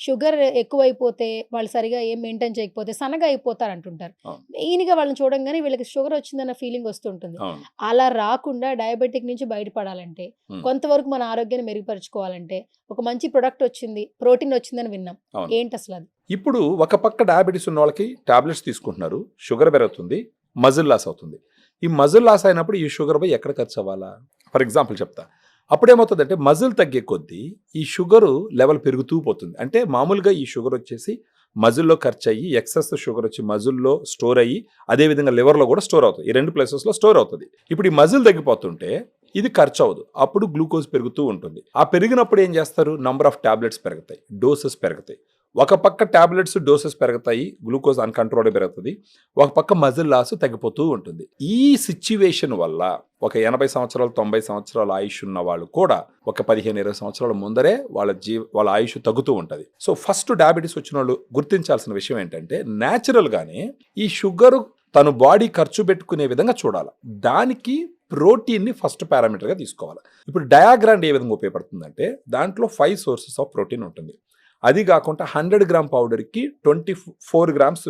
Sugar ఎక్కువైపోతే వాళ్ళు సరిగ్గా ఏం మెయింటైన్ చేయకపోతే సన్నగా అయిపోతారంటుంటారు. అవును. మెయిన్‌గా వాళ్ళని చూడంగానే వీళ్ళకి షుగర్ వచ్చిందన్న ఫీలింగ్ వస్తుంటుంది. అవును. అలా రాకుండా డయాబెటిక్ నుంచి బయటపడాలంటే, హ్మ్. కొంతవరకు మన ఆరోగ్యాన్ని మెరుగుపరుచుకోవాలంటే, ఒక మంచి ప్రొడక్ట్ వచ్చింది, ప్రోటీన్ వచ్చిందని విన్నాం. అవును. ఏంటసలది? ఇప్పుడు ఒక పక్క డయాబెటిస్ ఉన్న వాళ్ళకి టాబ్లెట్స్ తీసుకుంటున్నారు, షుగర్ పెరుగుతుంది, మజిల్ లాస్ అవుతుంది. ఈ మజిల్ లాస్ అయినప్పుడు ఈ షుగర్ పోయి ఎక్కడ ఖర్చు అవ్వాలా? ఫర్ ఎగ్జాంపుల్ చెప్తా. అప్పుడేమవుతుందంటే మజిల్ తగ్గే కొద్దీ ఈ షుగరు లెవెల్ పెరుగుతూ పోతుంది. అంటే మామూలుగా ఈ షుగర్ వచ్చేసి మజిల్‌లో ఖర్చు అయ్యి ఎక్సెస్ షుగర్ వచ్చి మజిల్‌లో స్టోర్ అయ్యి అదేవిధంగా లివర్‌లో కూడా స్టోర్ అవుతుంది. ఈ 2 ప్లేసెస్‌లో స్టోర్ అవుతుంది. ఇప్పుడు ఈ మజిల్ తగ్గిపోతుంటే ఇది ఖర్చు అవ్వదు. అప్పుడు గ్లూకోజ్ పెరుగుతూ ఉంటుంది. ఆ పెరిగినప్పుడు ఏం చేస్తారు? నంబర్ ఆఫ్ టాబ్లెట్స్ పెరుగుతాయి, డోసెస్ పెరుగుతాయి. ఒక పక్క టాబ్లెట్స్ డోసెస్ పెరుగుతాయి, గ్లూకోజ్ అన్‌కంట్రోల్డ్ పెరుగుతుంది. ఒక పక్క మజిల్ లాస్ తగ్గిపోతూ ఉంటుంది. ఈ సిట్యుయేషన్ వల్ల ఒక 80 సంవత్సరాలు, 90 సంవత్సరాల ఆయుష్ ఉన్న వాళ్ళు కూడా ఒక 15, 20 సంవత్సరాల ముందరే వాళ్ళ ఆయుష్ తగ్గుతూ ఉంటుంది. సో ఫస్ట్ డయాబెటీస్ వచ్చిన వాళ్ళు గుర్తించాల్సిన విషయం ఏంటంటే న్యాచురల్‌గానే ఈ షుగర్ తను బాడీ ఖర్చు పెట్టుకునే విధంగా చూడాలి. దానికి ప్రోటీన్ని ఫస్ట్ పారామీటర్‌గా తీసుకోవాలి. ఇప్పుడు డయాగ్రామ్ ఏ విధంగా ఉపయోగపడుతుందంటే దాంట్లో 5 సోర్సెస్ ఆఫ్ ప్రోటీన్ ఉంటుంది. అది కాకుండా 100 గ్రామ్ పౌడర్కి 24 గ్రామ్స్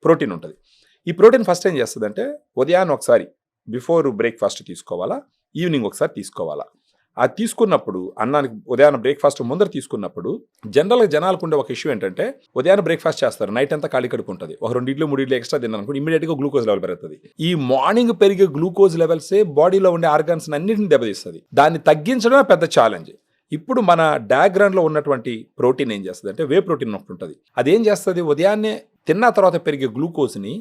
ప్రోటీన్ ఉంటుంది. ఈ ప్రోటీన్ ఫస్ట్ ఏం చేస్తుందంటే ఉదయాన్నే ఒకసారి బిఫోర్ బ్రేక్ఫాస్ట్ తీసుకోవాలా, ఈవినింగ్ ఒకసారి తీసుకోవాలా. అది తీసుకున్నప్పుడు అన్నానికి ఉదయాన్నే బ్రేక్ఫాస్ట్ ముందర తీసుకున్నప్పుడు జనరల్గా జనాలకు ఉండే ఒక ఇష్యూ ఏంటంటే ఉదయాన్నే బ్రేక్ఫాస్ట్ చేస్తారు, నైట్ అంతా ఖాళీ కడుపు ఉంటుంది, ఒక 2 ఇడ్లు 3 ఇడ్లు ఎక్స్ట్రా తిన్నారనుకో ఇమీడియట్గా గ్లూకోజ్ లెవెల్ పెరుగుతుంది. ఈ మార్నింగ్ పెరిగే గ్లూకోజ్ లెవెల్సే బాడీలో ఉండే ఆర్గాన్స్ అన్నింటిని దెబ్బతీస్తుంది. దాన్ని తగ్గించడమే పెద్ద ఛాలెంజ్. ఇప్పుడు మన డయాగ్రామ్లో ఉన్నటువంటి ప్రోటీన్ ఏం చేస్తుంది అంటే వే ప్రోటీన్ ఒకటి ఉంటుంది. అదేం చేస్తుంది? ఉదయాన్నే తిన్న తర్వాత పెరిగే గ్లూకోజ్ని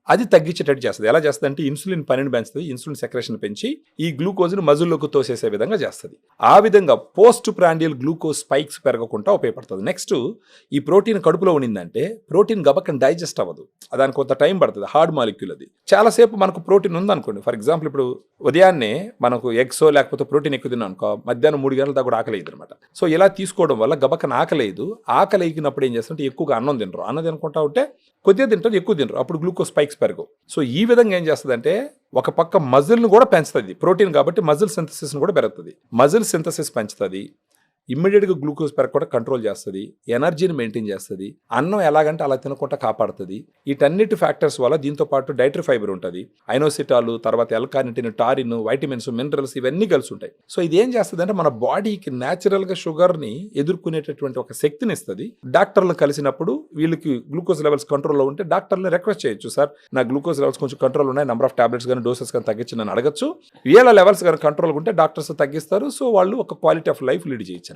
అది తగ్గించేటట్టు చేస్తుంది. ఎలా చేస్తుంది అంటే ఇన్సులిన్ పనిని పెంచుతుంది, ఇన్సులిన్ సెక్రేషన్ పెంచి ఈ గ్లూకోజ్ని మజిల్లోకి తోసేసే విధంగా చేస్తుంది. ఆ విధంగా పోస్ట్ ప్రాండియల్ గ్లూకోజ్ స్పైక్స్ పెరగకుండా ఉపయోగపడుతుంది. నెక్స్ట్ ఈ ప్రోటీన్ కడుపులో ఉండిందంటే ప్రోటీన్ గబక్కన డైజెస్ట్ అవ్వదు, దానికి కొంత టైం పడుతుంది. హార్డ్ మాలిక్యూల్ అది. చాలాసేపు మనకు ప్రోటీన్ ఉందనుకోండి, ఫర్ ఎగ్జాంపుల్ ఇప్పుడు ఉదయాన్నే మనకు ఎగ్సో లేకపోతే ప్రోటీన్ ఎక్కువ తిన్నాం అనుకో మధ్యాహ్నం 3 గంటల దాకా కూడా ఆకలేదు అనమాట. సో ఇలా తీసుకోవడం వల్ల గబక్కన ఆకలేదు. ఆకలి ఎక్కినప్పుడు ఏం చేస్తుంటే ఎక్కువగా అన్నం తినరు. అన్నం తినుకుంటా ఉంటే కొద్దిగా తింటారు, ఎక్కువ తినరు, అప్పుడు గ్లూకోజ్ స్పైక్స్ పెరగవు. సో ఈ విధంగా ఏం చేస్తుందంటే ఒక పక్క మజిల్ని కూడా పెంచుతుంది. ప్రోటీన్ కాబట్టి మజిల్ సింథసిస్ని కూడా పెరుగుతుంది. మజిల్ సింథసిస్ పెంచుతుంది, ఇమ్మీడియట్గా గ్లూకోజ్ పెరగకుండా కంట్రోల్ చేస్తుంది, ఎనర్జీని మెయింటైన్ చేస్తుంది, అన్నం ఎలాగంటే అలా తినకుండా కాపాడుతుంది. వీటన్నిటి ఫ్యాక్టర్స్ వల్ల దీంతో పాటు డైటరీ ఫైబర్ ఉంటుంది, ఐనోసిటాలు, తర్వాత ఎల్కానిటిన్, టారిన్, వైటమిన్స్, మినరల్స్ ఇవన్నీ కలిసి ఉంటాయి. సో ఇది ఏం చేస్తుంది అంటే మన బాడీకి న్యాచురల్గా షుగర్ని ఎదుర్కొనేటటువంటి ఒక శక్తిని ఇస్తుంది. డాక్టర్లు కలిసినప్పుడు వీళ్ళకి గ్లూకోజ్ లెవెల్స్ కంట్రోల్లో ఉంటే డాక్టర్ని రిక్వెస్ట్ చేయొచ్చు, సార్ నా గ్లూకోజ్ లెవెల్స్ కొంచెం కంట్రోల్ ఉన్నాయి, నెంబర్ ఆఫ్ టాబ్లెట్స్ కానీ డోసెస్ కానీ తగ్గించని అడగచ్చు. వీళ్ళ లెవెల్స్ కానీ కంట్రోల్ ఉంటే డాక్టర్స్ తగ్గిస్తారు. సో వాళ్ళు ఒక క్వాలిటీ ఆఫ్ లైఫ్ లీడ్ చేయొచ్చు.